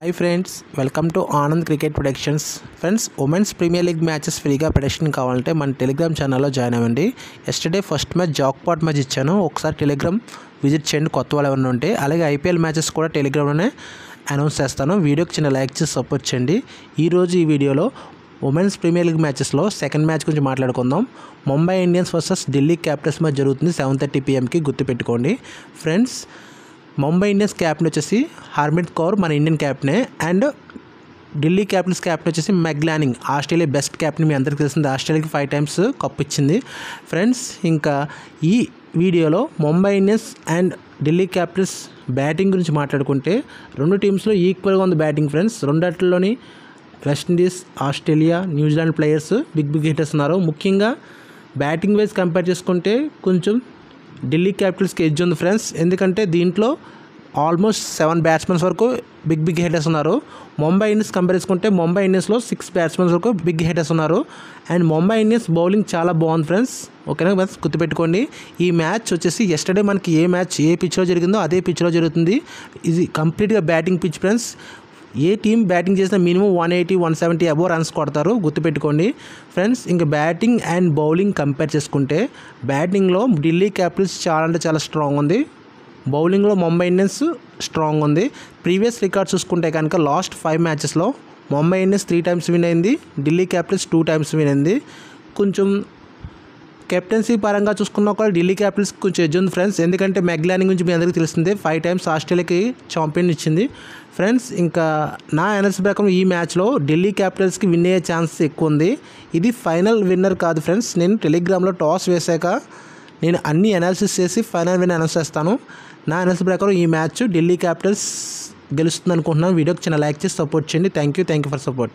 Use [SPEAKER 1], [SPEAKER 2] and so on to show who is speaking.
[SPEAKER 1] Hi friends, welcome to Anand Cricket Predictions. Friends, Women's Premier League matches ఫ్రీగా prediction కావాలంటే మన Telegram ఛానల్లో join అవ్వండి. Yesterday first match jackpot match ఇచ్చాను. ఒకసారి టెలిగ్రామ్ విజిట్ చేయండి కొత్త వాళ్ళు ఎవరైనా ఉంటే. అలాగే ఐపీఎల్ మ్యాచెస్ కూడా టెలిగ్రామ్లోనే అనౌన్స్ చేస్తాను. వీడియోకి చిన్న లైక్ చేసి సపోర్ట్ చేయండి. ఈరోజు ఈ వీడియోలో ఉమెన్స్ ప్రీమియర్ లీగ్ మ్యాచెస్లో సెకండ్ మ్యాచ్ గురించి మాట్లాడుకుందాం. Mumbai Indians versus Delhi Capitals match జరుగుతుంది 7:30 PM గుర్తుపెట్టుకోండి. ఫ్రెండ్స్, ముంబై ఇండియన్స్ క్యాప్టెన్ వచ్చేసి హర్మిత్ కౌర్, మన ఇండియన్ క్యాప్టెనే. అండ్ ఢిల్లీ క్యాపిటల్స్ క్యాప్టెన్ వచ్చేసి మెగ్లానింగ్, ఆస్ట్రేలియా బెస్ట్ క్యాప్టెన్. మీ అందరికీ తెలిసింది, ఆస్ట్రేలియాకి 5 times కప్ ఇచ్చింది. ఫ్రెండ్స్, ఇంకా ఈ వీడియోలో Mumbai Indians and Delhi Capitals batting గురించి మాట్లాడుకుంటే రెండు టీమ్స్లో ఈక్వల్గా ఉంది బ్యాటింగ్. ఫ్రెండ్స్, రెండట్లోని West Indies, Australia, New Zealand players big hitters ఉన్నారు. ముఖ్యంగా బ్యాటింగ్ వైజ్ కంపేర్ చేసుకుంటే కొంచెం ఢిల్లీ క్యాపిటల్స్కి ఎడ్జ్ ఉంది ఫ్రెండ్స్. ఎందుకంటే దీంట్లో ఆల్మోస్ట్ 7 బ్యాట్స్మెన్స్ వరకు బిగ్ హిట్టర్స్ ఉన్నారు. ముంబై ఇండియన్స్ కంపేర్ చేసుకుంటే ముంబై ఇండియన్స్లో 6 బ్యాట్స్మెన్స్ వరకు బిగ్ హిట్టర్స్ ఉన్నారు. అండ్ ముంబై ఇండియన్స్ బౌలింగ్ చాలా బాగుంది ఫ్రెండ్స్. ఓకేనా ఫ్రెండ్స్, గుర్తుపెట్టుకోండి. ఈ మ్యాచ్ వచ్చేసి ఎస్టర్డే మనకి ఏ పిచ్లో జరిగిందో అదే పిచ్లో జరుగుతుంది. ఇది కంప్లీట్గా బ్యాటింగ్ పిచ్ ఫ్రెండ్స్. ఏ టీం బ్యాటింగ్ చేసినా మినిమం 180, 170 అబోవ్ రన్స్ కొడతారు, గుర్తుపెట్టుకోండి ఫ్రెండ్స్. ఇంకా బ్యాటింగ్ అండ్ బౌలింగ్ కంపేర్ చేసుకుంటే బ్యాటింగ్లో ఢిల్లీ క్యాపిటల్స్ చాలా స్ట్రాంగ్ ఉంది. బౌలింగ్లో ముంబై ఇండియన్స్ స్ట్రాంగ్ ఉంది. ప్రీవియస్ రికార్డ్ చూసుకుంటే కనుక లాస్ట్ 5 మ్యాచెస్లో ముంబై ఇండియన్స్ 3 times విన్ అయింది, ఢిల్లీ క్యాపిటల్స్ 2 times విన్ అయింది. కొంచెం కెప్టెన్సీ పరంగా చూసుకున్నా కూడా ఢిల్లీ క్యాపిటల్స్ కొంచెం ఎడ్జ్ ఉంది ఫ్రెండ్స్. ఎందుకంటే మెగ్లానింగ్ గురించి మీ అందరికీ తెలిసిందే, 5 times ఆస్ట్రేలియాకి ఛాంపియన్ ఇచ్చింది ఫ్రెండ్స్. ఇంకా నా ఎనర్జీ ప్రకారం ఈ మ్యాచ్లో ఢిల్లీ క్యాపిటల్స్కి విన్ అయ్యే ఛాన్స్ ఎక్కువ ఉంది. ఇది ఫైనల్ విన్నర్ కాదు ఫ్రెండ్స్. నేను టెలిగ్రామ్లో టాస్ వేశాక నేను అన్ని అనాలిసిస్ చేసి ఫైనల్ విన్ అనౌన్స్ చేస్తాను. నా ఎనర్జీ ప్రకారం ఈ మ్యాచ్ ఢిల్లీ క్యాపిటల్స్ గెలుస్తుంది అనుకుంటున్నాను. వీడియోకి చిన్న లైక్ చేసి సపోర్ట్ చేయండి. Thank you for support.